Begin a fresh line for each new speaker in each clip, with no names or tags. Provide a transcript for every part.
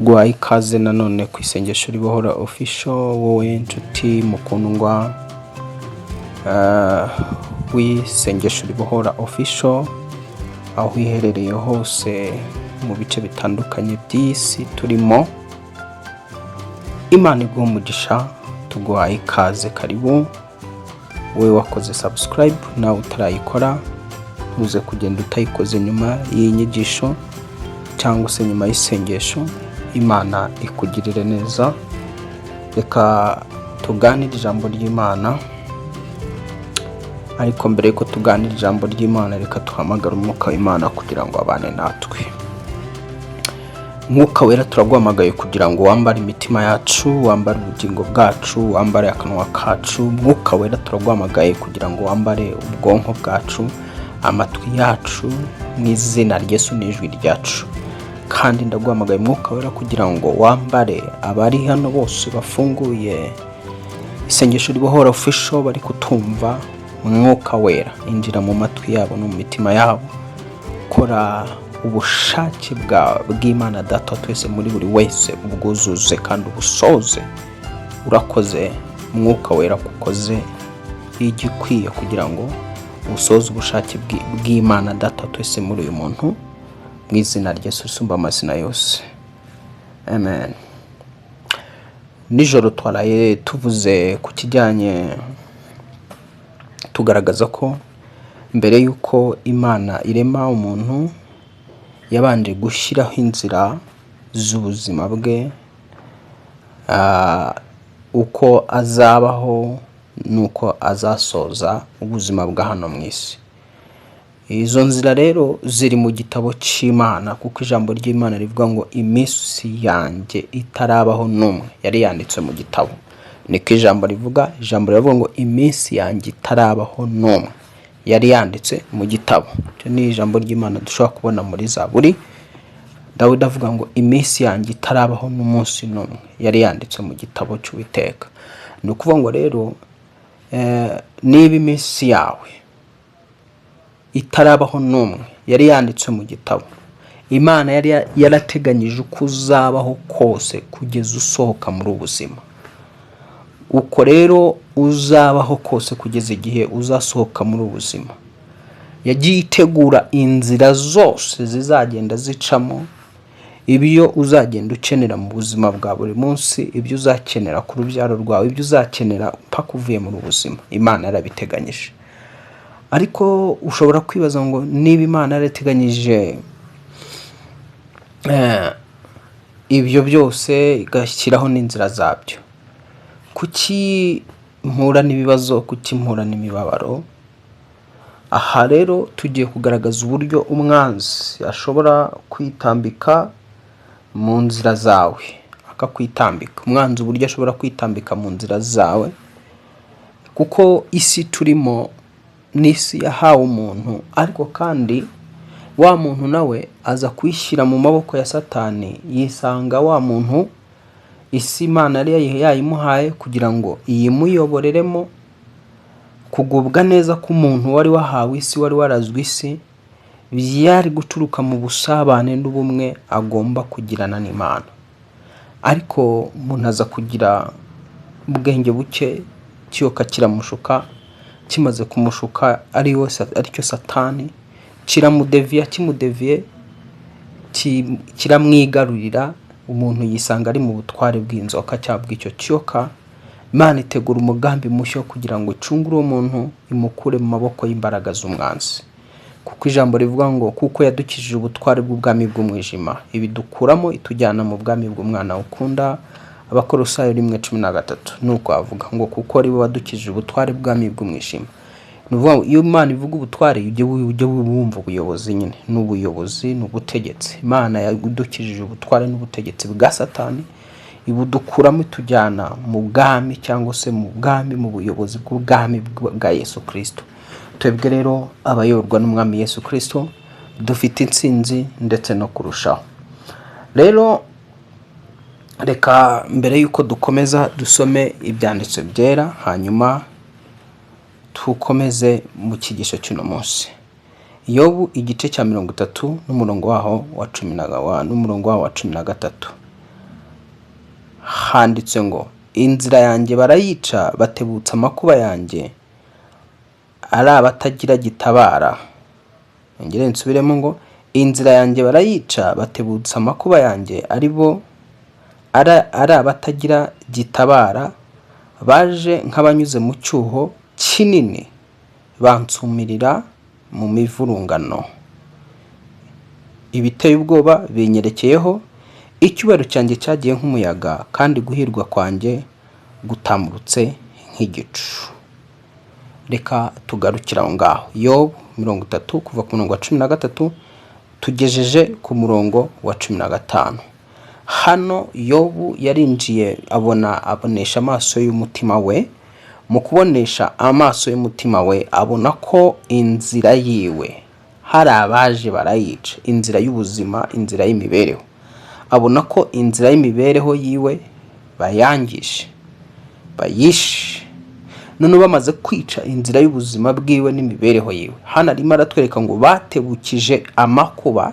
tuguhaye ikaze nanone ku isengesho ribohora official, wowe inshuti mukundwa w'isengesho ribohora official, aho iherereye hose mu bice bitandukanye by'isi turimo. Imana iguha umugisha, tuguhaye ikaze, karibu. Wowe wakoze subscribe nawe utarayikora, ntuze kugenda utayikoze nyuma y'inyigisho cyangwa se nyuma y'isengesho. Imana ikugirire neza. Reka tuganire ijambo ry'Imana, ariko mbere yuko tuganira ijambo ry'Imana, reka tuhamagara umwuka w'Imana kugira ngo abane natwe. Mwuka wera, turaguhamagaye kugira ngo wambare imitima yacu, wambare ubugingo bwacu, wambare akanwa kacu. Mwuka wera, turaguhamagaye kugira ngo wambare ubwonko bwacu, amatwi yacu, mu izina ry'Yesu n'ijwi ryacu. Kandi ndaguhamagaye mwuka wera kugira ngo wambare abari hano bose bafunguye isengesho ribohora official, bari kutumva. Mwuka wera, injira mu matwi yabo no mu mitima yabo, kora ubushake bw'Imana Data twese muri buri wese, ubwuzuze kandi ubusoze. Urakoze mwuka wera, kukoze igikwiye kugira ngo usoze ubushake bw'Imana Data twese muri uyu muntu, mu izina ry'Yesu risumba amazina yose, amen. Nijoro twaraye tuvuze ku kijyanye, tugaragaza ko mbere y'uko Imana irema umuntu yabanje gushyiraho inzira z'ubuzima bwe, uko azabaho nuko azasoza ubuzima bwa hano mu isi. Izo nzira rero ziri mu gitabo cy'Imana, kuko ijambo ry'Imana rivuga ngo iminsi yanjye itarabaho n'umwe. Yari yanditse mu gitabo, niko ijambo rivuga. Ijambo rivuga ngo iminsi yanjye itarabaho n'umwe, yari yanditse mu gitabo. Icyo ni ijambo ry'Imana dushobora kubona muri Zaburi. Dawidi avuga ngo iminsi yanjye itarabaho n'umunsi n'umwe, yari yanditse mu gitabo cy'Uwiteka. Ni ukuvuga ngo rero niba iminsi yawe itarabaho n'umwe yari yanditse mu gitabo, Imana yari yarateganyije uko uzabaho kose kugeza usohoka muri ubuzima. Uko rero uzabaho kose kugeza igihe uzasohoka muri ubuzima, yagiye itegura inzira zose zizagenda zicamo ibyo uzagenda ukenera mu buzima bwa buri munsi, ibyo uzakenera ku rubyaro rwawe, ibyo uzakenera mpaka uvuye muri ubuzima. Imana yarabiteganyije. Ariko ushobora kwibaza ngo niba Imana yarateganyije ibyo byose igashyiraho n'inzira zabyo, kuki mpura n'ibibazo, kuki mpura n'imibabaro? Aha rero tugiye kugaragaza uburyo umwanzi ashobora kwitambika mu nzira zawe, akakwitambika. Umwanzi uburyo ashobora kwitambika mu nzira zawe, kuko isi turimo n'isi yahawe umuntu, ariko kandi wa muntu nawe aza kwishyira mu maboko ya Satani. Yisanga wa muntu isi Imana yari yayimuhaye kugira ngo iyimuyoboreremo. Kugubwa neza k'umuntu wari wahawe isi, wari warazwe isi, byari guturuka mu busabane n'ubumwe agomba kugirana n'Imana. Ariko umuntu aza kugira ubwenge buke, kiyoka kiramushuka. Kimaze kumushuka aricyo Satani, kimudeviye, kiramwigarurira. Umuntu yisanga ari mu butware bw'inzoka cyangwa bw'icyo kiyoka. Imana itegura umugambi mushya kugira ngo icungure uwo muntu, imukure mu maboko y'imbaraga z'umwanzi. Kuko ijambo rivuga ngo kuko yadukijije ubutware bw'ubwami bw'umwijima, ibidukuramo itujyana mu bwami bw'umwana ukunda. Abakolosayo 1:13. Nuko avuga ngo kuko ari we wadukijije ubutware bw'ubwami bw'umwijima. Nuvuga ngo iyo Imana ivuga ubutware, ujye wumva ubuyobozi nyine, n'ubuyobozi n'ubutegetsi. Imana yadukijije ubutware n'ubutegetsi bwa Satani, ibudukuramo itujyana mu bwami, cyangwa se mu bwami, mu buyobozi bw'ubwami bwa Yesu Kristo. Twebwe rero abayoborwa n'umwami Yesu Kristo dufite intsinzi ndetse no kurushaho. Rero reka mbere yuko dukomeza dusome ibyanditswe byera, hanyuma tukomeze mu cyigisho cy'uno munsi. Yobu igice cya 30 n'umurongo waho wa 13. handitse ngo inzira yanjye barayica batebutsa amakuba yanjye ari abatagira gitabara. Ngire nsubiremo ngo inzira yanjye barayica batebutsa amakuba yanjye ari abatagira gitabara, baje nk'abanyuze mu cyuho kinini bansumirira mu mivurungano. Ibiteye ubwoba binyerekeyeho, icyubahiro cyanjye cyagiye nk'umuyaga, kandi guhirwa kwanjye gutamurutse nk'igicu. Reka tugarukira aho ngaho. Yobu 30 kuva ku murongo wa 13 tugejeje ku murongo wa 15. Hano Yobu yarinjiye abonesha amaso y'umutima we. Mu kubonesha amaso y'umutima we abona ko inzira yiwe hari abaje barayica, inzira y'ubuzima, inzira y'imibereho. Abona ko inzira y'imibereho yiwe bayangije, bayishe. None bamaze kwica inzira y'ubuzima bwiwe n'imibereho yiwe. Hano arimo aratwereka ngo batebukije amakuba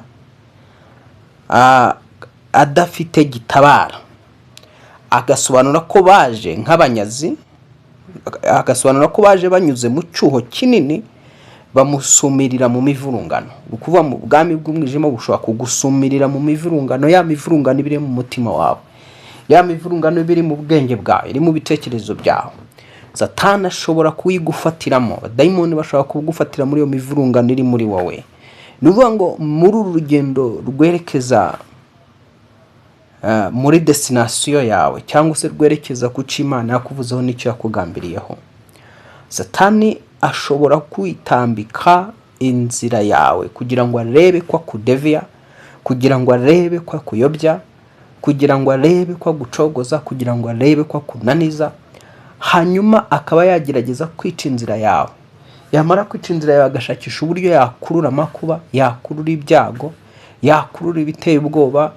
adafite gitabara. Agasobanura ko baje nk'abanyazi, agasobanura ko baje banyuze mu cyuho kinini bamusumirira mu mivurungano. Ukuva mu bwami bw'umwijima bushobora kugusumirira mu mivurungano, ya mivurungano ibiri mu mutima wawe, ya mivurungano ibiri mu bwenge bwawe, iri mu bitekerezo byawe. Satani ashobora kuyigufatiramo, dayimoni bashobora kugufatira muri iyo mivurungano iri muri wowe. Nuvuga ngo muri uru rugendo rwerekeza muri destination yawe, cyangwa se rwerekeza ku Imana yakuvuzeho n'icyo yakugambiriyeho, Satani ashobora kwitambika inzira yawe kugira ngo arebe ko akudeviya, kugira ngo arebe ko akuyobya, kugira ngo arebe ko agucogoza, kugira ngo arebe ko akunaniza, hanyuma akaba yagerageza kwica inzira yawe. Yamara kwica inzira yawe agashakisha uburyo yakurura amakuba, yakurura ibyago, yakurura ibiteye ubwoba,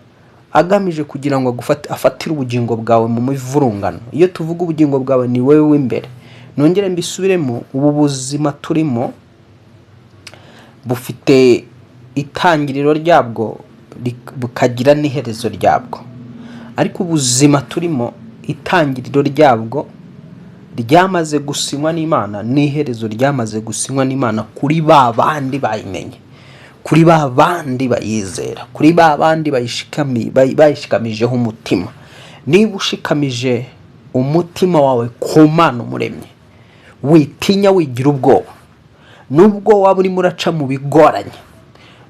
agamije kugira ngo afatire ubugingo bwawe mu mivurungano. Iyo tuvuga ubugingo bwawe ni wewe w'imbere. Nongere mbisubiremo, ubu buzima turimo bufite itangiriro ryabwo bukagira n'iherezo ryabwo, ariko ubuzima turimo itangiriro ryabwo ryamaze gusinywa n'Imana, n'iherezo ryamaze gusinywa n'Imana kuri ba bandi bayimenye, kuri ba bandi bayizera, kuri ba bandi bayishikamijeho umutima. Niba ushikamije umutima wawe ku Mana umuremye, witinya, wigira ubwoba. Nubwo waba urimo uraca mu bigoranye,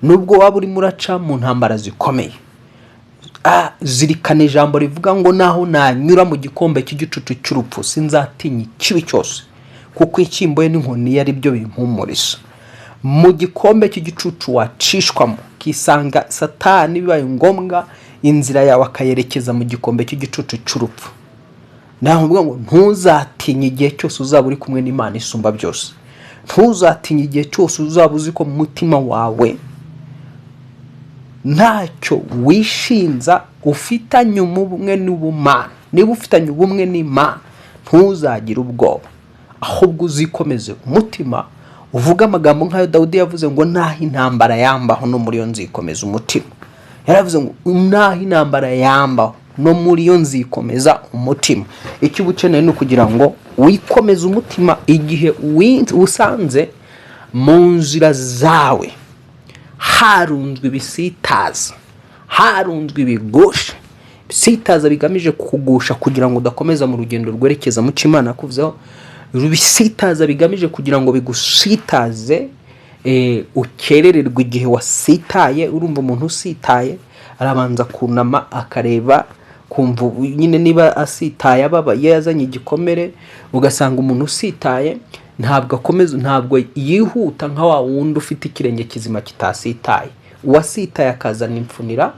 nubwo waba urimo uraca mu ntambara zikomeye, zirikana ijambo rivuga ngo naho nanyura mu gikombe cy'igicucu cy'urupfu sinzatinya ikibi cyose, kuko icyimboye n'inkoni ari byo bimpumuriza. Mu gikombe cy'igicucu wacishwamo, kisanga Satani bibaye ngombwa inzira yawe akayerekeza mu gikombe cy'igicucu cy'urupfu, naho mvuga ngo ntuzatinye igihe cyose uzaba uri kumwe n'Imana isumba byose. Ntuzatinye igihe cyose uzaba uzi ko mu mutima wawe ntacyo wishinza, ufitanye ubumwe n'ubumana. Niba ufitanye ubumwe n'Imana, ntuzagire ubwoba, ahubwo uzikomeze umutima, uvuga amagambo nk'ayo Dawudi yavuze ngo naho intambara yambaho no muri yo nzikomeza umutima. Yaravuze ngo naho intambara yambaho no muri yo nzikomeza umutima. Icyo ubukeneye ni kugira ngo wikomeze umutima igihe usanze mu nzira zawe harunzwe ibisitaza, harunzwe ibigusha, ibisitaza bigamije kukugusha kugira ngo udakomeza mu rugendo rwerekeza mu Imana yakuvuzeho. Ibisitaza bigamije kugira ngo bigusitaze, ukerererwa igihe wasitaye. Urumva umuntu usitaye arabanza kunama akareba, kumva nyine niba asitaye ababaye yazanye igikomere. Ugasanga umuntu usitaye ntabwo akomeza, ntabwo yihuta nka wa wundi ufite ikirenge kizima kitasitaye. Uwasitaye akazana imfunira,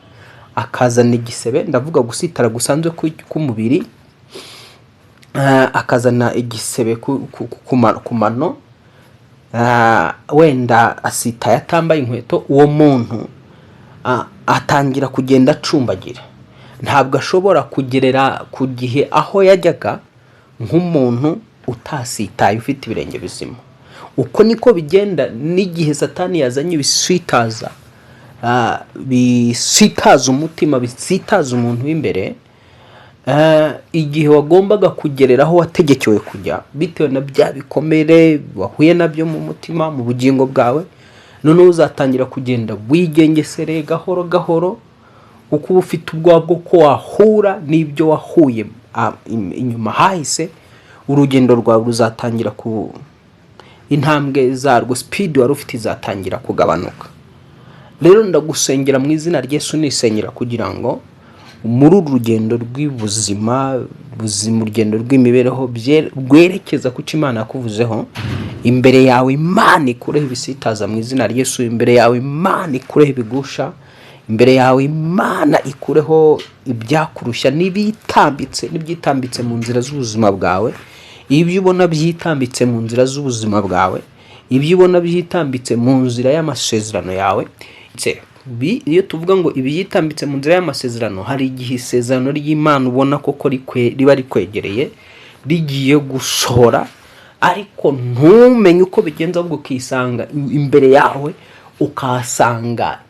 akazana igisebe, ndavuga gusitara gusanzwe k'umubiri, akazana igisebe ku mano, wenda asitaye atambaye inkweto. Uwo muntu atangira kugenda acumbagira, ntabwo ashobora kugerera ku gihe aho yajyaga nk'umuntu utasitaye ufite ibirenge bizima. Uko niko bigenda n'igihe Satani yazanye ibisitaza, bisitaza umutima, bisitaza umuntu w'imbere. igihe wagombaga kugereraho wategekewe kujya bitewe na bya bikomere wahuye nabyo mu mutima mu bugingo bwawe, noneho uzatangira kugenda wigengesere gahoro gahoro, kuko uba ufite ubwoba bwo ko wahura n'ibyo wahuye inyuma hahise. Urugendo rwawe ruzatangira ku intambwe zarwo, speed wari ufite izatangira kugabanuka. Rero ndagusengera mu izina rya Yesu, nisengera kugira ngo muri uru rugendo rw'ubuzima, urugendo rw'imibereho rwerekeza ku cyo Imana yakuvuzeho, imbere yawe Imana ikureho ibisitaza mu izina rya Yesu, imbere yawe Imana ikureho ibigusha, imbere yawe Imana ikureho ibyakurushya n'ibyitambitse mu nzira z'ubuzima bwawe. Ibyo ubona byitambitse mu nzira z'ubuzima bwawe, ibyo ubona byitambitse mu nzira y'amasezerano yawe. Iyo tuvuga ngo ibyitambitse mu nzira y'amasezerano, hari igihe isezerano ry'Imana ubona koko riba rikwegereye rigiye gusohora, ariko ntumenye uko bigenza, ahubwo ukisanga imbere yawe ukahasanga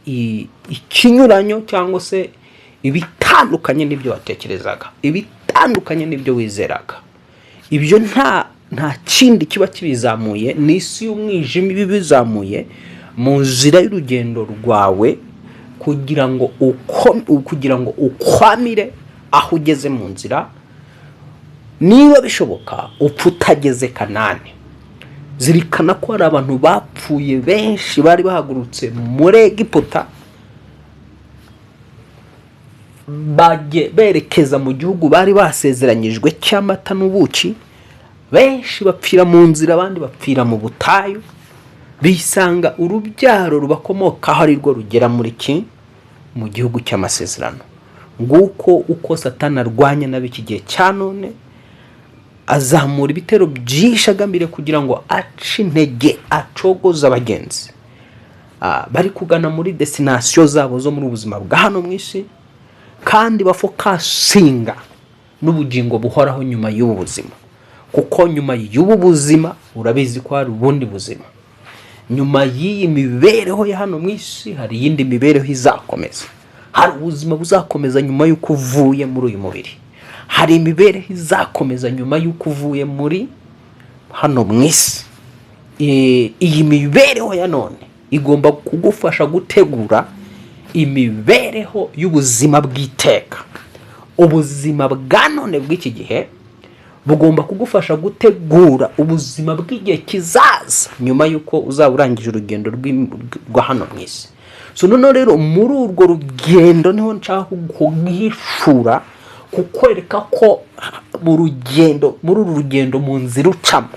ikinyuranyo cyangwa se ibitandukanye n'ibyo watekerezaga, ibitandukanye n'ibyo wizeraga. Ibyo nta kindi kiba kibizamuye, ni isi y'umwijima ibi bizamuye mu nzira y'urugendo rwawe, kugira ngo ukwamire aho ugeze mu nzira, niba bishoboka upfa utageze Kanani. Zirikana ko hari abantu bapfuye benshi bari bahagurutse muri Egiputa berekeza mu gihugu bari basezeranyijwe cy'amata n'ubuki. Benshi bapfira mu nzira, abandi bapfira mu butayu, bisanga urubyaro rubakomokaho ari rwo rugera mu gihugu cy'amasezerano. Nguko uko Satani arwanya n'ab'iki gihe cya none, azamura ibitero byinshi agambiriye kugira ngo ace intege, acogoza abagenzi bari kugana muri destination zabo zo muri ubuzima bwa hano mu isi, kandi bafokasinga n'ubugingo buhoraho nyuma y'ubu buzima. Kuko nyuma y'ubu buzima urabizi ko hari ubundi buzima. Nyuma y'iyi mibereho ya hano mu isi hari iyindi mibereho izakomeza. Hari ubuzima buzakomeza nyuma y'uko uvuye muri uyu mubiri. Hari imibereho izakomeza nyuma y'uko uvuye muri hano mu isi. Iyi mibereho ya none igomba kugufasha gutegura imibereho y'ubuzima bw'iteka. Ubuzima bwa none bw'iki gihe bugomba kugufasha gutegura ubuzima bw'igihe kizaza nyuma y'uko uzaba urangije urugendo rwa hano mu isi. So noneho rero muri urwo rugendo niho nshaka kuguhishura, kukwereka ko muri uru rugendo mu nzira ucamo,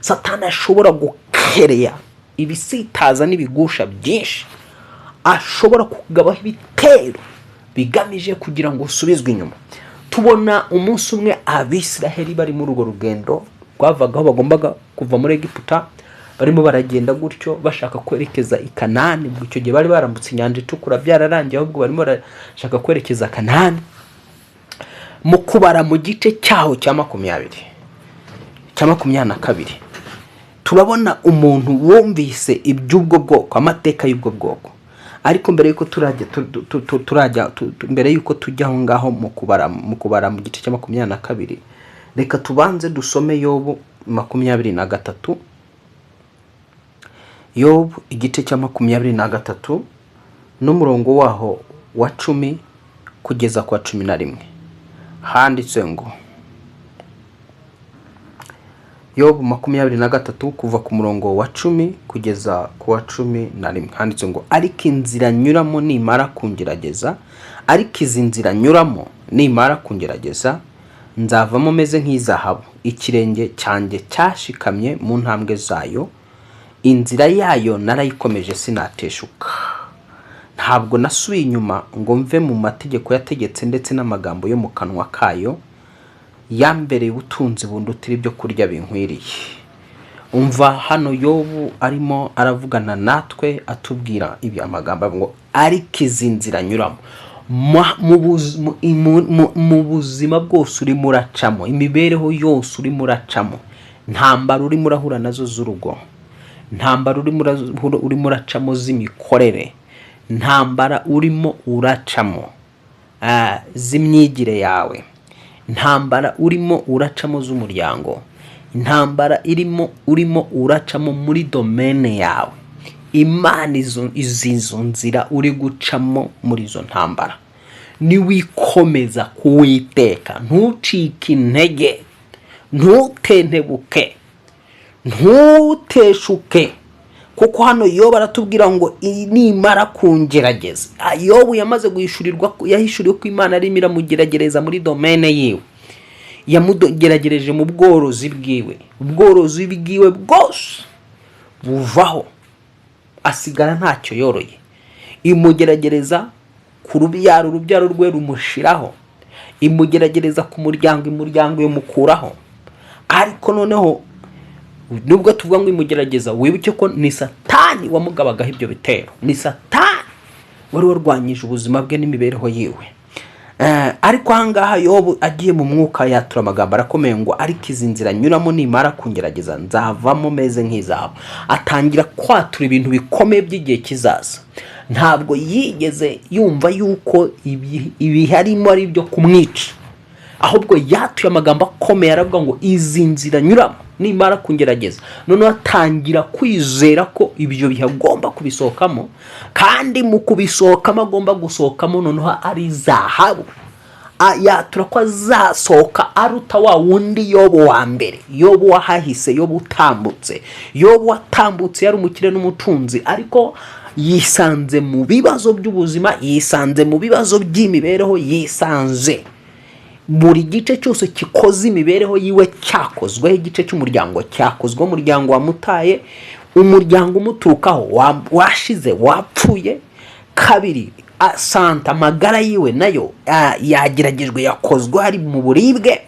Satani ashobora gukereya ibisitaza n'ibigusha byinshi, ashobora kugabaho ibitero bigamije kugira ngo usubizwe inyuma. Tubona umunsi umwe Abisiraheli bari muri urwo rugendo rwavagaho bagombaga kuva muri Egiputa, barimo baragenda gutyo bashaka kwerekeza i Kanani. Mu icyo gihe bari barambutse inyanja itukura, byararangiye, ahubwo barimo barashaka kwerekeza Kanani. Mu kubara mu gice cyaho cya 22 turabona umuntu wumvise iby'ubwo bwoko, amateka y'ubwo bwoko. Ariko mbere yuko mbere yuko tujya aho ngaho mu kubara mu gice cya 22, reka tubanze dusome Yobu 23. Yobu igice cya 23 n'umurongo waho wa 10 kugeza kwa 11. Handitse ngo, Yobu 23 kuva ku murongo wa 10 kugeza ku wa 11. Handitse ngo, ariko inzira nyuramo nimara kungerageza, ariko izi nzira nyuramo nimara kungerageza, nzavamo meze nk'izahabu, ikirenge cyanjye cyashikamye mu ntambwe zayo, inzira yayo narayikomeje sinateshuka. Ntabwo nasubiye inyuma ngo mve mu mategeko yategetse, ndetse n'amagambo yo mu kanwa kayo yambereye ubutunzi bundutira ibyo kurya binkwiriye. Umva hano Yobu arimo aravugana natwe atubwira ibi amagambo ngo, ariko izi nzira nyuramo mu buzima bwose urimo uracamo, imibereho yose urimo uracamo, ntambara urimo urahura nazo z'urugo, ntambara urimo uracamo z'imikorere, ntambara urimo uracamo z'imyigire yawe, intambara urimo uracamo z'umuryango, intambara urimo uracamo muri domene yawe, Imana izo nzira uri gucamo muri izo ntambara niwikomeza kuwiteka, ntucike intege, ntutentebuke, ntuteshuke, kuko hano Yobu aratubwira ngo nimara kungerageza. Yobu yamaze yahishuriwe ko Imana arimo iramugeragereza muri domene yiwe, yamugeragereje mu bworozi bwiwe bwose buvaho, asigara ntacyo yoroye. Imugeragereza ku urubyaro rwe rumushiraho, imugeragereza ku umuryango yamukuraho. Ariko noneho nubwo tuvuga ngo imugerageza, wibuke ko ni Satani wamugabagaho ibyo bitero, ni Satani wari warwanyije ubuzima bwe n'imibereho yiwe. Ariko ahangaha Yobu agiye mu mwuka yatura amagambo arakomeye ngo ariko izi nzira nyuramo nimara kungerageza nzavamo meze nk'izabo. Atangira kwatura ibintu bikomeye by'igihe kizaza. Ntabwo yigeze yumva yuko ibi harimo ari byo kumwica, ahubwo yatuye amagambo akomeye aravuga ngo izi nzira nyuramo nimara kungerageza. None atangira kwizera ko ibyo bihagomba kubisohokamo, kandi mu kubisohokamo agomba gusohokamo noneho ari zahabu. Yatura ko azasohoka aruta wa wundi Yobu wa mbere, Yobu wahahise, Yobu utambutse. Yobu watambutse yari umukire n'umutunzi, ariko yisanze mu bibazo by'ubuzima, yisanze mu bibazo by'imibereho, yisanze buri gice cyose kikoze imibereho yiwe cyakozweho. Igice cy'umuryango cyakozwe, umuryango wamutaye, umuryango umuturukaho washize, wapfuye. Kabiri, asanta amagara yiwe nayo yageragejwe, yakozwe ari mu buribwe,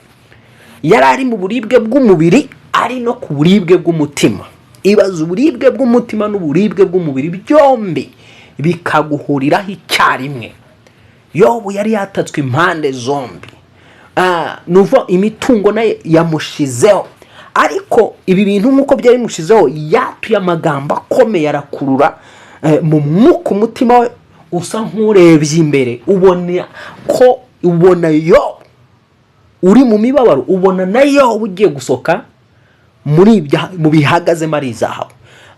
yari ari mu buribwe bw'umubiri, ari no ku buribwe bw'umutima. Ibaza uburibwe bw'umutima n'uburibwe bw'umubiri byombi bikaguhuriraho icyarimwe. Yobu yari yatatswe impande zombi. Nuva imitungo naye yamushizeho, ariko ibi bintu nkuko byari bimushizeho yatuye amagambo akomeye arakurura mu mwuka umutima we usa nk'urebye imbere. Ubona yo uri mu mibabaro, ubona nayo ugiye gusoka mu bihagazemo ari izahabu.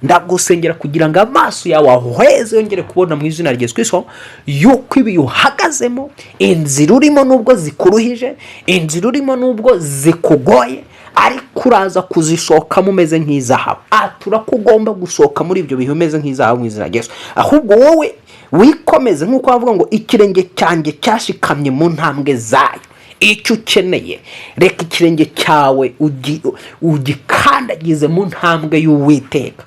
Ndagusengera kugira ngo amaso yawe ahweze yongere kubona mu izina rya Yesu Kristo yuko ibi uhagazemo, inzira urimo nubwo zikuruhije, inzira urimo nubwo zikugoye, ariko uraza kuzishokamo umeze nk'izahabu. Turakugomba gusohoka muri ibyo bihe umeze nk'izahabu mu izina rya Yesu. Ahubwo wowe wikomeze nk'uko bavuga ngo ikirenge cyanjye cyashikamye mu ntambwe zayo. Icyo ukeneye, reka ikirenge cyawe ugikandagize mu ntambwe y'Uwiteka.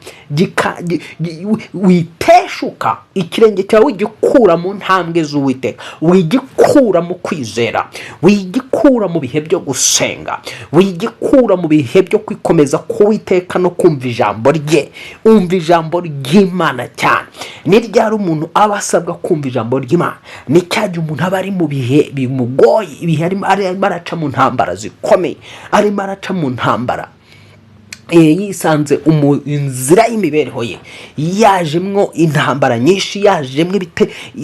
Witeshuka, ikirenge cyawe wigikura mu ntambwe z'Uwiteka, wigikura mu kwizera, wigikura mu bihe byo gusenga, wigikura mu bihe byo kwikomeza k'Uwiteka no kumva ijambo rye. Umva ijambo ry'Imana cyane. Ni ryari umuntu aba asabwa kumva ijambo ry'Imana? Ni cyaje umuntu aba ari mu bihe bimugoye, ibihe arimo araca mu ntambara zikomeye, arimo araca mu ntambara, yisanze inzira y'imibereho ye yajemwo intambara nyinshi, yajemwo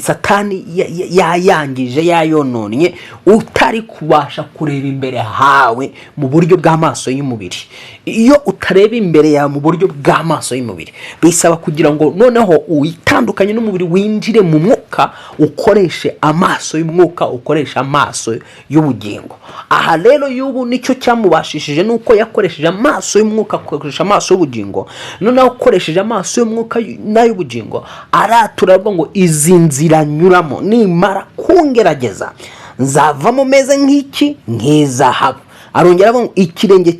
Satani yayangije, yayononye, utari kubasha kureba imbere hawe mu buryo bw'amaso y'umubiri. Iyo utareba imbere yawe mu buryo bw'amaso y'umubiri, bisaba kugira ngo noneho uitandukanye n'umubiri, winjire mu mwuka, ukoreshe amaso y'umwuka, ukoresha amaso y'ubugingo. Aha rero Yobu nicyo cyamubashishije, nuko yakoresheje amaso y'umwuka, akoresha amaso y'ubugingo. Noneho ukoresheje amaso y'umwuka n'ay'ubugingo, araturabwa ngo izi nzira nyuramo nimara kungerageza nzavamo meze nk'izahabu. Arongera ngo ikirenge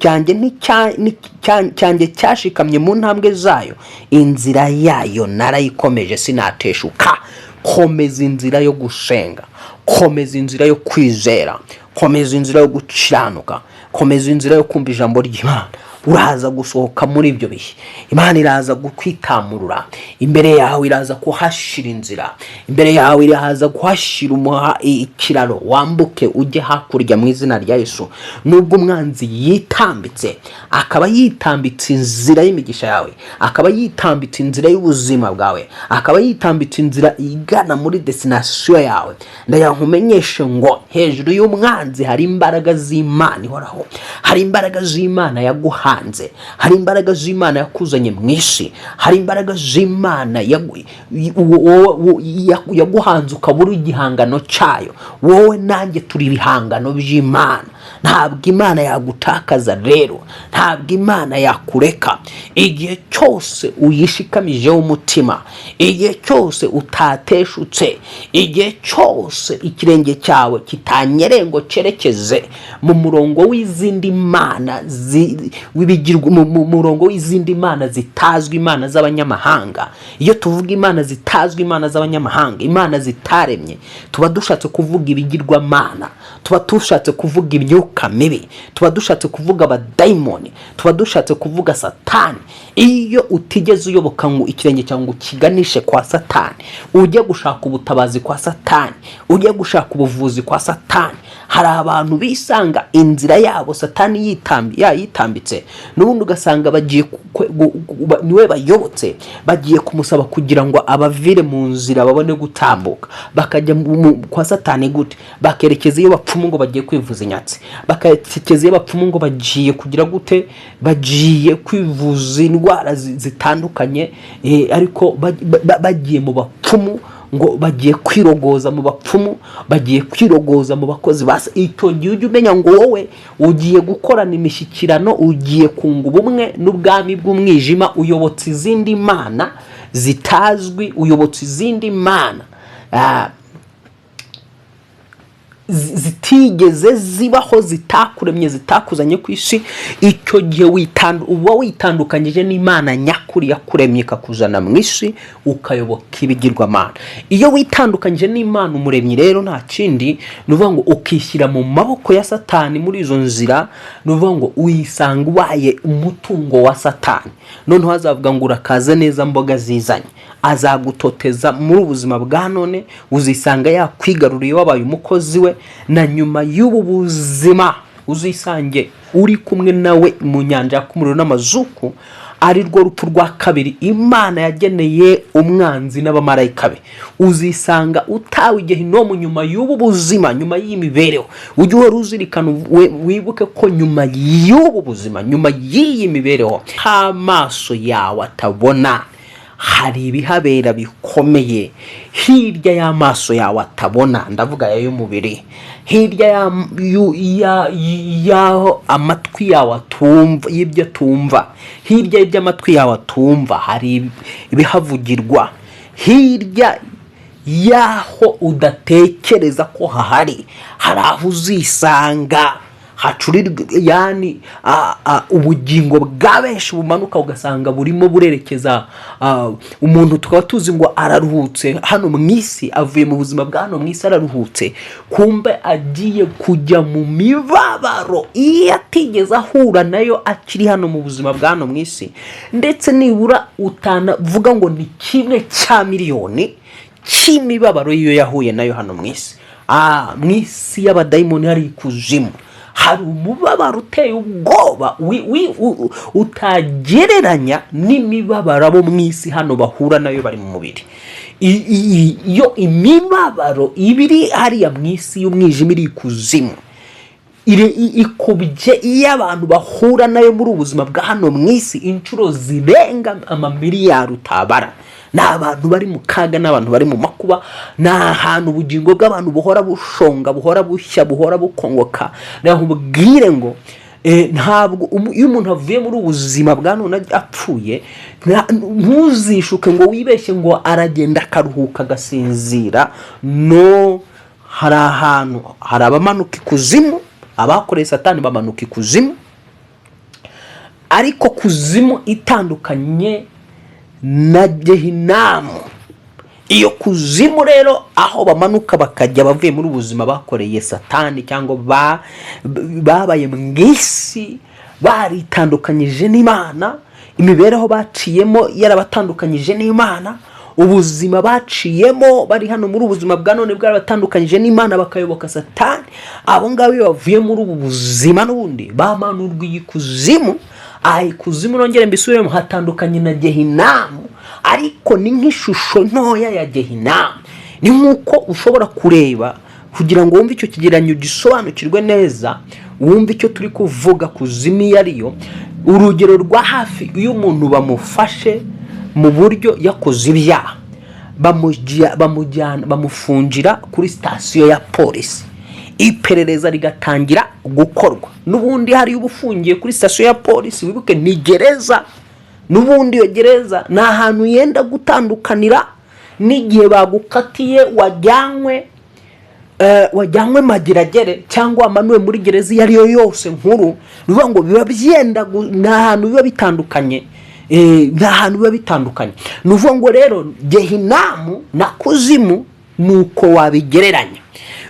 cyanjye cyashikamye mu ntambwe zayo, inzira yayo narayikomeje sinateshuka. Komeza inzira yo gusenga, komeza inzira yo kwizera, komeza inzira yo gukiranuka, komeza inzira yo kumva ijambo ry'Imana. uraza gusohoka muri ibyo bihe. Imana iraza gukwitamurura, imbere yawe iraza kuhashira inzira, imbere yawe iraza kuhashira ikiraro wambuke ujye hakurya mu izina rya Yesu. Nubwo umwanzi yitambitse, akaba yitambitse inzira y'imigisha yawe, akaba yitambitse inzira y'ubuzima bwawe, akaba yitambitse inzira igana muri destination yawe, ndayankumenyeshe ngo hejuru y'umwanzi hari imbaraga z'Imana ihoraho, hari imbaraga z'Imana yaguhanze, hari imbaraga z'Imana yakuzanye mu isi, hari imbaraga z'Imana yaguhanze ukabura igihangano cyayo. Wowe nanjye turi ibihangano by'Imana. Ntabwo Imana yagutakaza rero, ntabwo Imana yakureka. Igihe cyose uyishikamijeho umutima, igihe cyose utateshutse, igihe cyose ikirenge cyawe kitanyereye ngo cerekeze mu murongo w'izindi mana mu murongo w'izindi mana zitazwi, imana z'abanyamahanga. Iyo tuvuga imana zitazwi, imana z'abanyamahanga, imana zitaremye, tuba dushatse kuvuga ibigirwamana, tuba dushatse kuvuga imyuka mibi, tuba dushatse kuvuga abadayimoni, tuba dushatse kuvuga Satani. Iyo utigeze uyoboka ngo ikirenge cyawe ngo kiganishe kwa Satani, ujye gushaka ubutabazi kwa Satani, ujye gushaka ubuvuzi kwa Satani, hari abantu bisanga inzira yabo Satani yitambitse, n'ubundi ugasanga bagiye niwe bayobotse, bagiye kumusaba kugira ngo abavire mu nzira babone gutambuka. Bakajya kwa Satani gute? Bakerekeza iyo bapfumu ngo bagiye kwivuza inyatsi, bakarekeza iyo bapfumu ngo bagiye kugira gute, bagiye kwivuza indwara zitandukanye, ariko bagiye mu bapfumu ngo bagiye kwirogoza mu bapfumu, bagiye kwirogoza mu bakozi basa. Icyo gihe ujye umenya ngo wowe ugiye gukorana imishyikirano, ugiye kunga ubumwe n'ubwami bw'umwijima, uyobotse izindi mana zitazwi, uyobotse izindi mana zitigeze zibaho, zitakuremye, zitakuzanye ku isi. Icyo gihe uba witandukanyije n'Imana nyakuri yakuremye ikakuzana mu isi, ukayoboka ibigirwamana. Iyo witandukanyije n'Imana umuremyi rero nta kindi, nuvuga ngo ukishyira mu maboko ya Satani muri izo nzira, nuvuga ngo uyisanga ubaye umutungo wa Satani. Noneho azavuga ngo urakaze neza mboga zizanye, azagutoteza muri ubuzima bwa none, uzisanga yakwigaruriye wabaye umukozi we, na nyuma y'ubu buzima uzisange uri kumwe nawe mu nyanja y'umuriro n'amazuku, ari rwo rupfu rwa kabiri Imana yageneye umwanzi n'abamarayika be. Uzisanga utawe igehinomu nyuma y'ubu buzima, nyuma y'imibereho. Ujye uhora uzirikana, wibuke ko nyuma y'ubu buzima, nyuma y'iyi mibereho, amaso yawe atabona, hari ibihabera bikomeye hirya y'amaso yawe atabona. Ndavuga y'umubiri, hirya y'aho amatwi yawe atumva, y'ibyo tumva, hirya y'amatwi yawe atumva hari ibihavugirwa, hirya y'aho udatekereza ko hahari, hari aho uzisanga hacurirwa, yani ubugingo bwa benshi bumanuka ugasanga burimo burerekeza. Umuntu tukaba tuzi ngo araruhutse hano mu isi, avuye mu buzima bwa hano mu isi araruhutse, kumbe agiye kujya mu mibabaro iyo atigeze ahura nayo akiri hano mu buzima bwa hano mu isi. Ndetse nibura utanavuga ngo ni 1/1,000,000 cy'imibabaro iyo yahuye nayo hano mu isi. Mu isi y'abadayimoni hari ikuzimu, hari umubabaro uteye ubwoba utagereranya n'imibabaro abo mu isi hano bahura nayo bari mu mubiri. Iyo imibabaro ibiri hariya mu isi y'umwijima iri ikuzimu, ikubye iyo abantu bahura nayo muri ubuzima bwa hano mu isi inshuro zirenga amamiliyari utabara. Ni abantu bari mu kaga, n'abantu bari mu makuba, ni ahantu ubugingo bw'abantu buhora bushonga, buhora bushya, buhora bukongoka. Naho ubwire ngo ntabwo iyo umuntu avuye muri ubuzima bwa none apfuye, ntuzishuke ngo wibeshye ngo aragenda akaruhuka agasinzira. No, hari ahantu, hari abamanuka ikuzimu, abakoreye Satani bamanuka ikuzimu, ariko kuzimu itandukanye na gehinamu. Iyo kuzimu rero aho bamanuka bakajya bavuye muri ubuzima bakoreye Satani, cyangwa babaye mu isi baritandukanyije n'Imana, imibereho baciyemo yarabatandukanyije n'Imana, ubuzima baciyemo bari hano muri ubuzima bwa none bwarabatandukanyije n'Imana bakayoboka Satani. Abo ngabo iyo bavuye muri ubu buzima n'ubundi bamanurwa ikuzimu. Ikuzimu nongere mbisubiremo, hatandukanye na Gehinamu, ariko ni nk'ishusho ntoya ya Gehinamu. Ni nk'uko ushobora kureba kugira ngo wumve icyo kigeranyo gisobanukirwe neza, wumve icyo turi kuvuga kuzimu iyo ariyo. Urugero rwa hafi, iyo umuntu bamufashe mu buryo yakoze ibyaha, bamufungira kuri sitasiyo ya polisi, iperereza rigatangira gukorwa. N'ubundi hari ubufungiye kuri sitasiyo ya polisi, wibuke ni gereza. N'ubundi iyo gereza ni ahantu yenda gutandukanira n'igihe bagukatiye wajyanywe mageragere cyangwa amanuwe muri gereza iyo ariyo yose nkuru. Bivuga ngo biba byenda n'ahantu biba bitandukanye, nuvuga ngo rero Gehinamu na kuzimu nuko wabigereranya.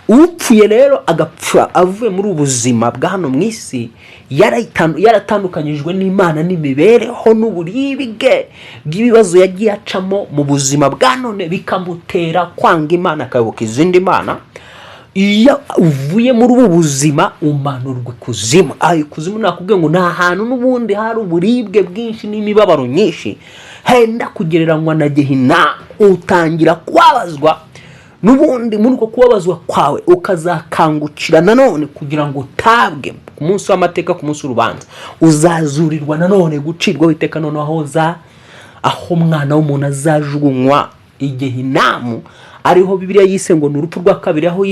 Upfuye rero agapfa avuye muri ubuzima bwa hano mu isi, yaratandukanyijwe n'Imana n'imibereho n'uburibwe bw'ibibazo yagiye acamo mu buzima bwa none, bikamutera kwanga Imana akayoboka izindi mana. Iyo uvuye muri ubu buzima umanurwa kuzimu. Kuzimu nakubwiye ngo nta hantu n'ubundi hari uburibwe bwinshi n'imibabaro nyinshi, henda kugereranywa na Gehinamu. Utangira kubabazwa n'ubundi, muri uko kubabazwa kwawe ukazakangukira nanone kugira ngo utabwe ku munsi w'amateka, ku munsi w'urubanza. Uzazurirwa nanone gucirwaho iteka noneho aho umwana w'umuntu azajugunywa Gehinamu, ariho Bibiliya yise ngo ni urupfu rwa kabiri, aho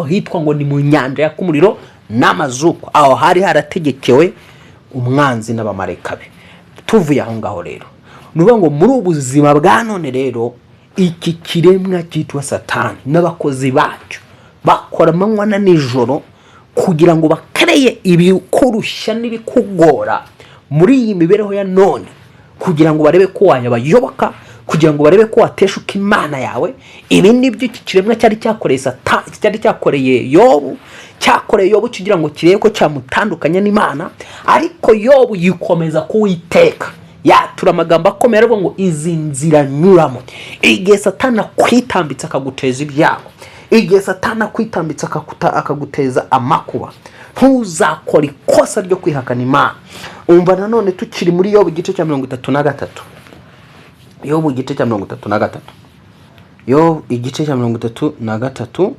hitwa ngo ni mu nyanja yaka umuriro n'amazuku. Aho hari harategekewe umwanzi n'abamarayika be. Tuvuye aho ngaho rero, nuvuga ngo muri ubuzima bwa none rero, iki kiremwa cyitwa Satani n'abakozi bacyo bakora amanywa na nijoro kugira ngo bakereye ibikurushya n'ibikugora muri iyi mibereho ya none, kugira ngo barebe ko wayabayoboka, kugira ngo barebe ko wateshuka Imana yawe. Ibi nibyo iki kiremwa cyari cyakoreye Satani, cyari cyakoreye Yobu, kugira ngo kirebe ko cyamutandukanya n'Imana. Ariko Yobu yikomeza kuwiteka, yatura amagambo akomeye aravuga ngo izi nzira nyuramo. Igihe Satani akwitambitse akaguteza ibyago, igihe Satani akwitambitse akaguteza amakuba, ntuzakora ikosa ryo kwihakana Imana. Umva nanone tukiri muri Yobu igice cya 33. Yobu igice cya 33. Yobu igice cya 33.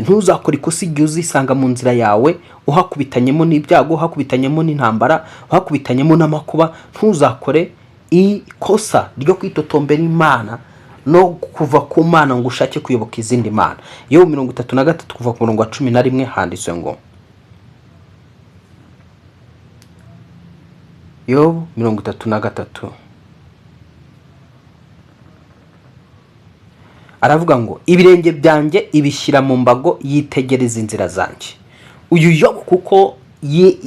Ntuzakora ikosa igihe uzisanga mu nzira yawe uhakubitanyemo n'ibyago, uhakubitanyemo n'intambara, uhakubitanyemo n'amakuba. Ntuzakore ikosa ryo kwitotombera Imana no kuva ku Mana ngo ushake kuyoboka izindi mana. Yobu 33 kuva ku murongo wa 11 handitswe ngo, Yobu 33 aravuga ngo ibirenge byanjye ibishyira mu mbago, yitegereza inzira zanjye. Uyu Yobu kuko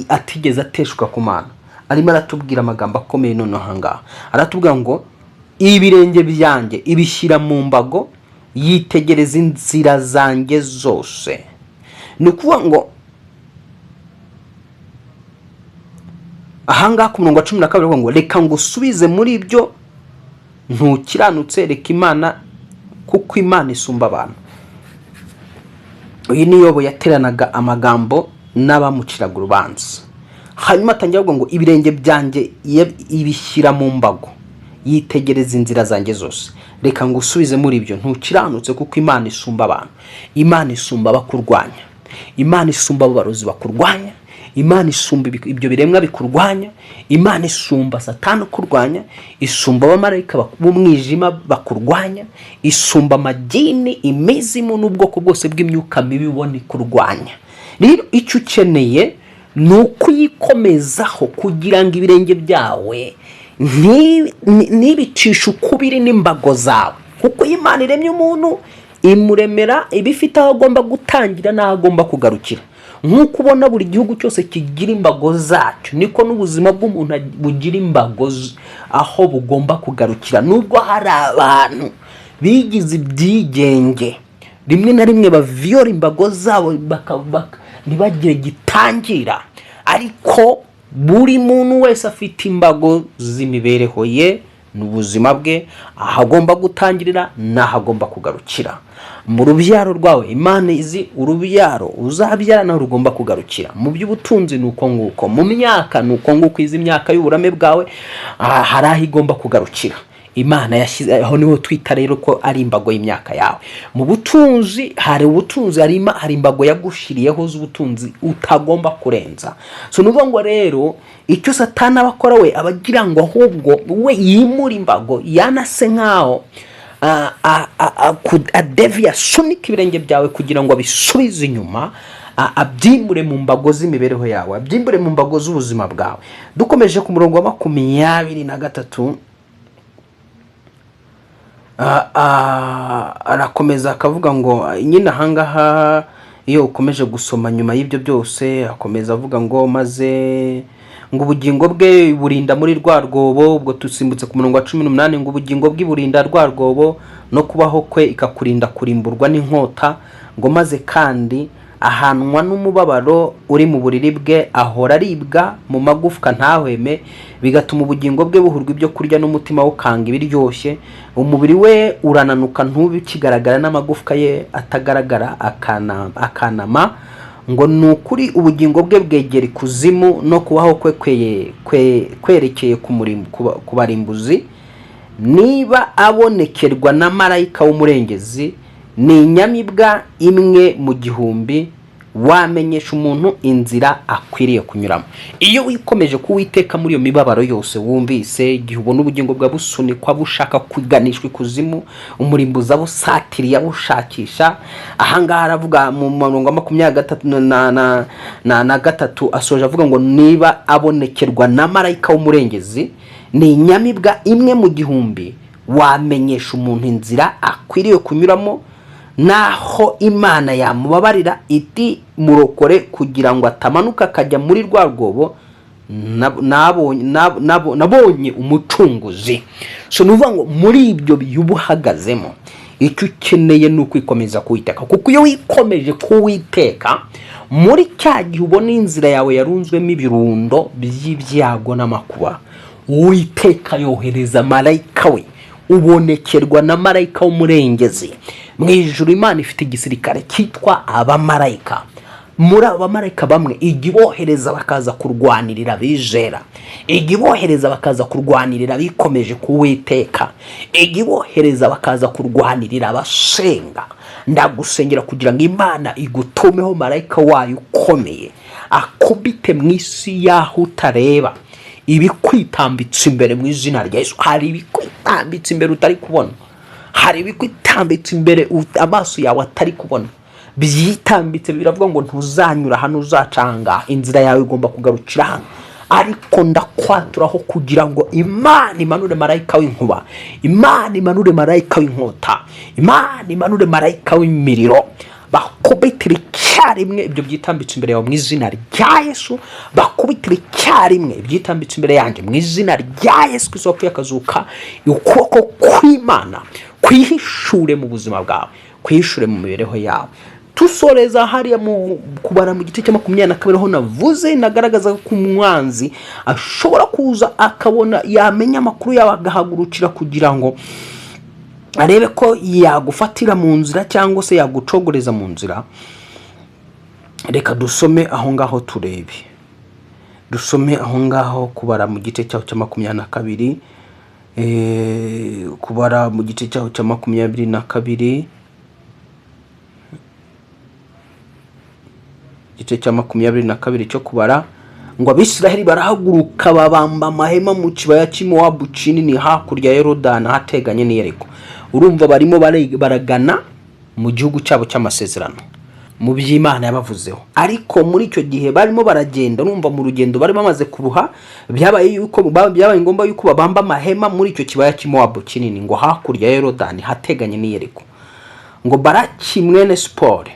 atigeze ateshuka ku Mana, arimo aratubwira amagambo akomeye none ahangaha. Aratubwira ngo ibirenge byanjye ibishyira mu mbago, yitegereza inzira zanjye zose. Ni ukuvuga ngo ahangaha ku murongo wa 12 ngo reka ngo usubize muri ibyo ntukiranutse, reka Imana kuko Imana isumba abantu. Uyu ni Yobu yateranaga amagambo n'abamuciraga urubanza. Hanyuma atangira kuvuga ngo ibirenge byanjye ibishyira mu mbago, yitegereza inzira zanjye zose. Reka ngo usubize muri ibyo ntukiranutse kuko Imana isumba abantu. Imana isumba abakurwanya, Imana isumba abarozi bakurwanya, Imana isumba ibyo biremwa bikurwanya, Imana isumba Satani kurwanya, isumba abamarayika b'umwijima bakurwanya, isumba amagini, imizimu n'ubwoko bwose bw'imyuka mibi ibone kurwanya. Rero icyo ukeneye ni ukuyikomezaho kugira ngo ibirenge byawe ntibicishe ukubiri n'imbago zawe. Kuko Imana iremye umuntu, imuremera ibifite aho agomba gutangira n'aho agomba kugarukira. Nk'uko ubona buri gihugu cyose kigira imbago zacyo, niko n'ubuzima bw'umuntu bugira imbago aho bugomba kugarukira. Nubwo hari abantu bigize ibyigenge, rimwe na rimwe baviyora imbago zabo ntibagire gitangira, ariko buri muntu wese afite imbago z'imibereho ye n'ubuzima bwe, aho agomba gutangirira n'aho agomba kugarukira. Mu rubyaro rwawe Imana izi urubyaro uzabyara naho rugomba kugarukira. Mu by'ubutunzi nuko nguko, mu myaka nuko nguko, izi myaka y'uburame bwawe hari aho igomba kugarukira. Imana yashyize aho, niho twita rero ko ari imbago y'imyaka yawe. Mu butunzi hari ubutunzi, hari imbago yagushiriyeho z'ubutunzi utagomba kurenza. So nuvuga ngo rero icyo Satani abakora we abagira ngo ahubwo we yimura imbago, yanase nkaho adevia sunika ibirenge byawe kugira ngo abisubize inyuma, abyimure mu mbago z'imibereho yawe, abyimure mu mbago z'ubuzima bwawe. Dukomeje ku murongo wa 23, arakomeza akavuga ngo nyine ahangaha iyo ukomeje gusoma nyuma y'ibyo byose, akomeza avuga ngo maze ngo ubugingo bwe burinda muri rwa rwobo. Ubwo tusimbutse ku murongo wa 18, ngo ubugingo bwe burinda rwa rwobo no kubaho kwe ikakurinda kurimburwa n'inkota, ngo maze kandi ahanwa n'umubabaro uri mu buriri bwe, ahora aribwa mu magufwa ntahweme, bigatuma ubugingo bwe buhurwa ibyo kurya n'umutima ukanga ibiryoshye. Umubiri we urananuka ntube kigaragara, n'amagufwa ye atagaragara akanama, ngo nukuri ubugingo bwe bwegera ikuzimu no kubaho kwe kwerekeye ku barimbuzi. Niba abonekerwa na marayika w'umurengezi, ni inyamibwa imwe mu gihumbi, wamenyesha umuntu inzira akwiriye kunyuramo. Iyo wikomeje kuwiteka muri iyo mibabaro yose wumvise, igihe ubona ubugingo bwa busunikwa bushaka kuganishwa ikuzimu, umurimbuza busatiriye abushakisha, ahangaha aravuga mu murongo wa 23 asoje avuga ngo niba abonekerwa na marayika w'umurengezi, ni inyamibwa imwe mu gihumbi, wamenyesha umuntu inzira akwiriye kunyuramo. Naho Imana yamubabarira iti murokore kugira ngo atamanuka akajya muri rwa rwobo, nabonye umucunguzi. So nuvuga ngo muri ibyo byubuhagazemo, icyo ukeneye ni ukwikomeza kuwiteka, kuko iyo wikomeje kuwiteka muri cya gihe ubona inzira yawe yarunzwemo ibirundo by'ibyago n'amakuba, Uwiteka yohereza marayika we, ubonekerwa na marayika w'umurengezi. Mu ijuru Imana ifite igisirikare cyitwa abamarayika. Muri abamarayika bamwe igibohereza bakaza kurwanirira bizera, igibohereza bakaza kurwanirira bikomeje kuwiteka, igibohereza bakaza kurwanirira abasenga. Ndagusengera kugira ngo Imana igutumeho marayika wayo ukomeye, akubite mu isi yaho utareba, ibikwitambitse imbere mu izina rya Yesu. Hari ibikwitambitse imbere utari kubona, hari ibikwitambitse imbere amaso yawe atari kubona, byitambitse biravuga ngo ntuzanyura hano, uzacanga, inzira yawe igomba kugarukira hano. Ariko ndakwaturaho kugira ngo Imana imanure marayika w'inkuba, Imana imanure marayika w'inkota, Imana imanure marayika w'imiriro, bakubitire icyarimwe ibyo byitambitse imbere yawe mu izina rya Yesu. Bakubitire icyarimwe ibyitambitse imbere yanjye mu izina rya Yesu Kristo wapfuye akazuka. Ukuboko kw'Imana kwihishure mu buzima bwawe, kwihishure mu mibereho yawe. Tusoreza hariya mu kubara mu gice cya 22 ho navuze nagaragaza ko umwanzi ashobora kuza akabona yamenya amakuru yawe agahagurukira kugira ngo arebe ko yagufatira mu nzira cyangwa se yagucogoreza mu nzira. Reka dusome aho ngaho turebe, dusome aho ngaho kubara mu gice cyaho cya 22, kubara mu gice cyaho cya 22, igice cya 22 cyo kubara, ngo Abisiraheli barahaguruka babamba amahema mu kibaya cy'Imowabu kinini hakurya ya Yorodani hateganye n'Yeriko. Urumva barimo baragana mu gihugu cyabo cy'amasezerano, mu by'Imana yabavuzeho. Ariko muri icyo gihe barimo baragenda, urumva mu rugendo bari bamaze kuruha, byabaye ngombwa yuko babamba amahema muri icyo kibaya cy'Imowabu kinini, ngo hakurya ya Yorodani hateganye n'Yeriko. Ngo Baraki mwene Sipori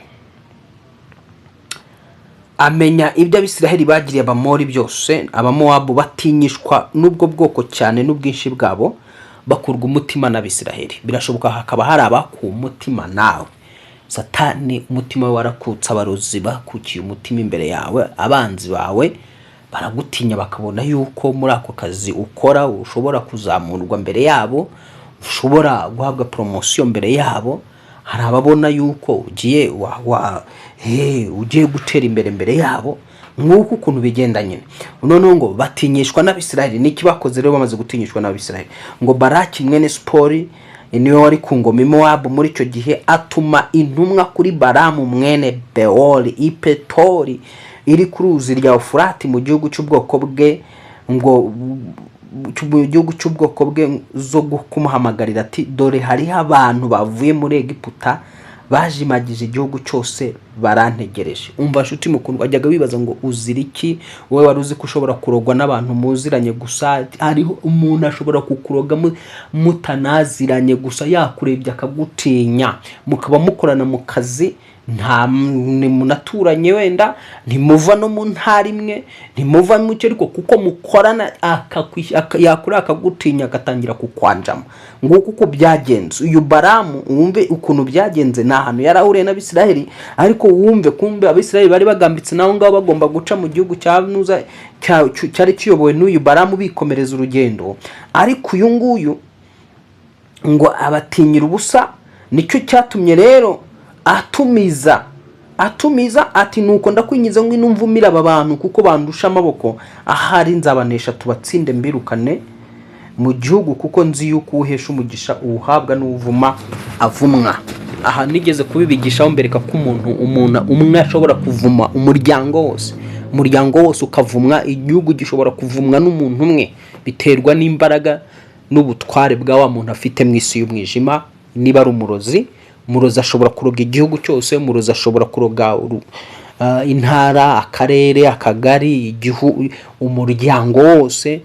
amenya ibyo Abisiraheli bagiriye Abamori byose, Abamowabu batinyishwa n'ubwo bwoko cyane n'ubwinshi bwabo, bakurwa umutima n'Abisiraheli. Birashoboka hakaba hari abaku umutima nawe. Satani umutima we warakutse, abarozi bakukiye umutima imbere yawe, abanzi bawe baragutinya bakabona yuko muri ako kazi ukora ushobora kuzamurwa mbere yabo, ushobora guhabwa promotion mbere yabo. Hari ababona yuko ugiye ugiye gutera imbere yabo. Nk'uko ukuntu bigenda nyine. Noneho ngo batinyishwa n'Abisirayeli. Niki bakoze rero bamaze gutinyishwa n'Abisirayeli? Ngo Baraki mwene Sipori niwe wari ku ngoma Mowabu muri icyo gihe, atuma intumwa kuri Balamu mwene Beori Ipetori iri ku ruzi rya Ufurati mu gihugu cy'ubwoko bwe, ngo mu gihugu cy'ubwoko bwe, zo kumuhamagarira ati dore hariho abantu bavuye muri Egiputa bajimagije igihugu cyose barantegereje. Umva nshuti mukundwa, wajyaga wibaza ngo uzira iki? Wowe wari uzi ko ushobora kurogwa n'abantu muziranye gusa. Hariho umuntu ashobora kukuroga mutanaziranye gusa, yakurebye akagutinya, mukaba mukorana mu kazi, nta munaturanye, wenda ntimuva no mu ntara imwe, ntimuva mu cyo, ariko kuko mukorana yakura akagutinya agatangira kukwanjama. Nguko uko byagenze uyu Balamu. Wumve ukuntu byagenze. Nta hantu yarahuriye n'Abisirayeli, ariko wumve kumbe Abisirayeli bari bagambitse naho ngaho bagomba guca mu gihugu cyari kiyobowe n'uyu Balamu bikomereza urugendo. Ariko uyu nguyu ngo abatinyira ubusa. Nicyo cyatumye rero atumiza ati nuko ndakwinyiza ngo inumvumira aba bantu kuko bandusha amaboko, ahari nzabanesha tubatsinde mbirukane mu gihugu, kuko nzi yuko uhesha umugisha uwuhabwa n'uvuma avumwa. Aha nigeze kubibigishaho mbereka ko umuntu umwe ashobora kuvuma umuryango wose ukavumwa. Igihugu gishobora kuvumwa n'umuntu umwe, biterwa n'imbaraga n'ubutware bwa wa muntu afite mu isi y'umwijima. Niba ari umurozi ashobora kuroga igihugu cyose, umurozi ashobora kuroga intara, akarere, akagari, igihugu, umuryango wose.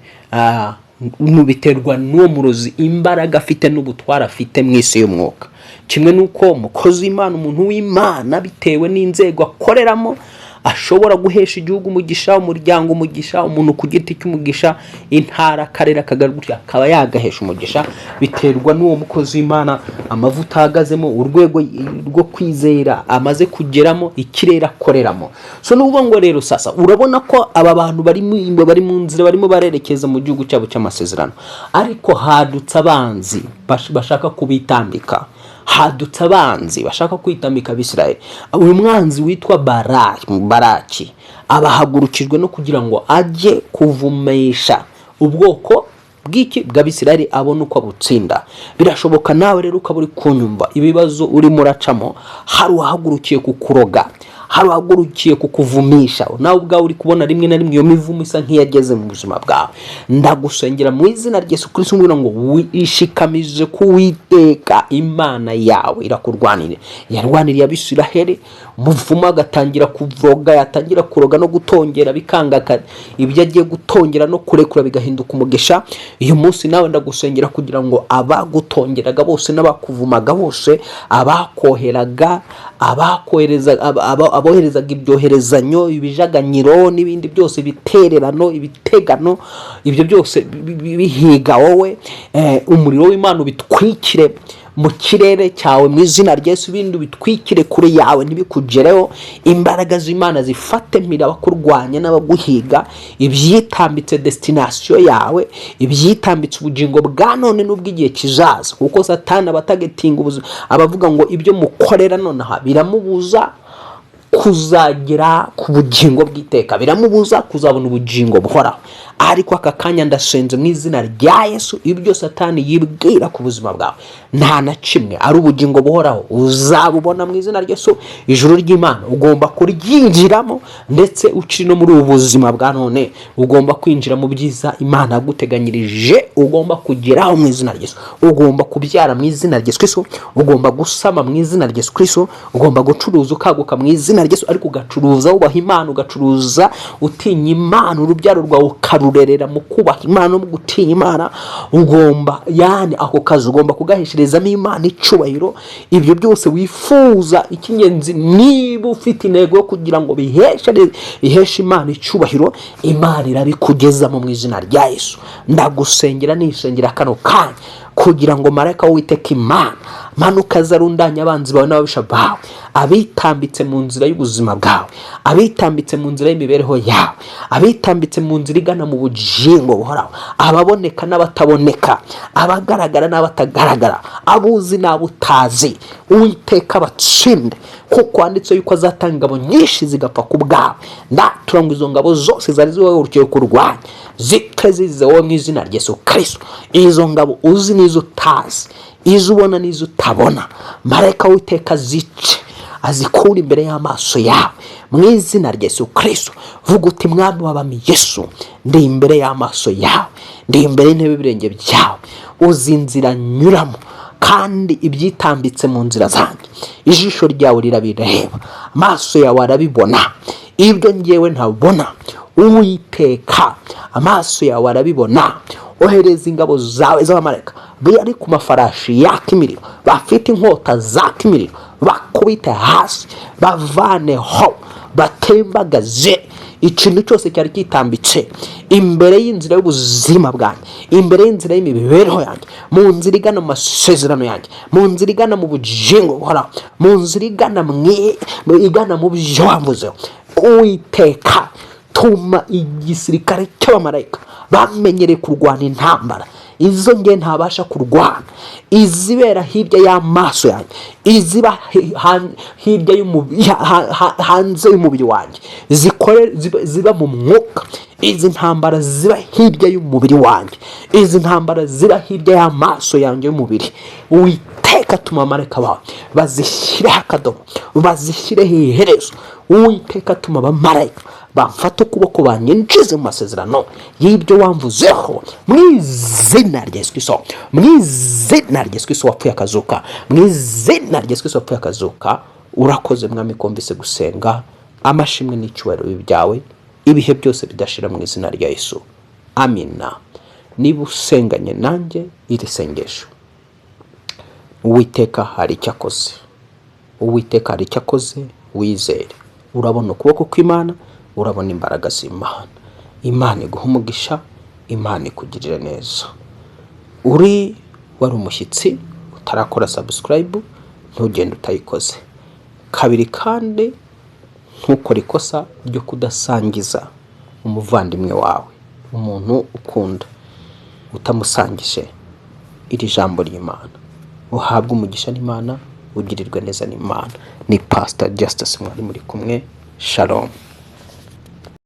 Biterwa n'uwo murozi imbaraga afite n'ubutwara afite mu isi y'umwuka. Kimwe nuko umukozi w'Imana, umuntu w'Imana, bitewe n'inzego akoreramo, ashobora guhesha igihugu umugisha, umuryango umugisha, umuntu ku giti cy'umugisha, intara, akarere, akagari, gutya akaba yagahesha umugisha, biterwa n'uwo mukozi w'Imana, amavuta ahagazemo, urwego rwo kwizera amaze kugeramo, ikirere akoreramo. So n'ubu ngo rero sasa urabona ko aba bantu bari mu nzira, barimo barerekeza mu gihugu cyabo cy'amasezerano, ariko hadutse abanzi bashaka kubitambika. Hadutse abanzi bashaka kwitambika Abisirayeli. Uyu mwanzi witwa Baraki abahagurukijwe no kugira ngo ajye kuvumesha ubwoko bw'Abisirayeli, abone uko abutsinda. Birashoboka nawe rero ukaba uri kunyumva ibibazo urimo uracamo, hari uhagurukiye kukuroga, hari uhagurukiye kukuvumisha, nawe ubwawe uri kubona rimwe na rimwe iyo mivumo isa nk'iyageze mu buzima bwawe. Ndagusengera mu izina rya Yesu Kristo ngo wishikamize ku Uwiteka Imana yawe irakurwanire. Yarwaniriye Abisirayeli, umuvumo agatangira kuvuga, yatangira kuroga no gutongera bikangaka, ibyo agiye gutongera no kurekura bigahinduka umugisha. Uyu munsi nawe ndagusengera kugira ngo abagutongeraga bose n'abakuvumaga bose, abakoheraga, aboherezaga ibyoherezanyo, ibijaganyiro n'ibindi byose, ibitererano, ibitegano, ibyo byose bihiga wowe, umuriro w'Imana ubitwikire mu kirere cyawe mu izina rya Yesu. Ibindi bitwikire kure yawe ntibikugereho. Imbaraga z'Imana zifate mpira abakurwanya n'abaguhiga, ibyitambitse destination yawe, ibyitambitse ubugingo bwa none n'ubw'igihe kizaza, kuko Satani abatagetinga ubuzima, abavuga ngo ibyo mukorera nonaha biramubuza kuzagera ku bugingo bw'iteka, biramubuza kuzabona ubugingo buhoraho. Ariko aka kanya ndasenze mu izina rya Yesu, ibyo Satani yibwira ku buzima bwawe nta na kimwe ari ubugingo buhoraho uzabubona mu izina rya Yesu. Ijuru ry'Imana ugomba kuryinjiramo, ndetse ukiri no muri ubu buzima bwa none ugomba kwinjira mu byiza Imana yaguteganyirije, ugomba kugeraho mu izina rya Yesu. Ugomba kubyara mu izina rya Yesu, ugomba gusama mu izina rya Yesu, ugomba gucuruza ukaguka mu izina rya Yesu, ariko ugacuruza ubaha Imana, ugacuruza utinya Imana, urubyaro rwawe ukarurerera mu kubaha Imana no mu gutinya Imana. Ugomba ako kazi ugomba kugahesherezamo Imana icubahiro. Ibyo byose wifuza, ikinyenzi niba ufite intego yo kugira ngo biheshe Imana icubahiro, Imana irabikugezamo mu izina rya Yesu. Ndagusengera nisengera kano kanya kugira ngo marayika w'Uwiteka Imana manuka zarundanya abanzi bawe n'ababisha bawe, abitambitse mu nzira y'ubuzima bwawe, abitambitse mu nzira y'imibereho yawe, abitambitse mu nzira igana mu bugingo buhoraho, ababoneka n'abataboneka, abagaragara n'abatagaragara, abuzi n'abutazi, Uwiteka batsinde, kuko wanditse yuko azatanga ingabo nyinshi zigapfa ku bwawe. Ndatura ngo izo ngabo zose zari zihagurukiye kurwanya zipfe zizeho mu izina rya Yesu Kristo. Izo ngabo uzi n'izo utazi, izo ubona n'izo utabona, marayika w'Uwiteka zice azikura imbere y'amaso yawe mu izina rya Yesu Kristo. Vuga uti mwami w'abami Yesu, ndi imbere y'amaso yawe, ndi imbere y'intebe y'ibirenge byawe, uzi inzira nyuramo kandi ibyitambitse mu nzira zanjye. Ijisho ryawe rirabireba, amaso yawe arabibona, ibyo ngewe ntabona. Uwiteka amaso yawe arabibona. Ohereza ingabo zawe z'abamarayika bari ku mafarashi yaka imiriro, bafite inkota zaka imiriro, bakubite hasi, bavaneho, batembagaze ikintu cyose cyari kitambitse imbere y'inzira y'ubuzima bwanjye, imbere y'inzira y'imibereho yanjye, mu nzira igana mu masezerano yanjye, mu nzira igana mu bugingo buhoraho, mu nzira igana mu byo wamvuzeho. Uwiteka tuma igisirikare cy'abamarayika bamenyereye kurwana intambara izo nge ntabasha kurwana, izibera hirya y'amaso yanjye, iziba hirya hanze y'umubiri wanjye, ziba mu mwuka. Izi ntambara ziba hirya y'umubiri wanjye, izi ntambara ziba hirya y'amaso yanjye y'umubiri. Uwiteka tuma abamarayika bawe bazishyireho akadomo, bazishyireho iherezo. Uwiteka tuma abamarayika bamfata ukuboko banyinjize mu masezerano y'ibyo wamvuzeho, mu izina rya Yesu Kristo, mu izina rya Yesu Kristo wapfuye akazuka, mu izina rya Yesu Kristo wapfuye akazuka. Urakoze mwami kumvise gusenga, amashimwe n'icyubahiro byawe ibihe byose bidashira mu izina rya Yesu, amina. Niba usenganye nanjye iri sengesho, Uwiteka hari icyo akoze, Uwiteka hari icyo akoze, wizere. Urabona ukuboko kw'Imana, urabona imbaraga z'Imana. Imana iguha umugisha, Imana ikugirire neza. Wari umushyitsi utarakora subscribe, ntugende utayikoze. Kabiri kandi ntukore ikosa ryo kudasangiza umuvandimwe wawe, umuntu ukunda, utamusangije iri jambo ry'Imana. Uhabwe umugisha n'Imana, ugirirwe neza n'Imana. Ni Pastor Justice mwari muri kumwe. Shalom.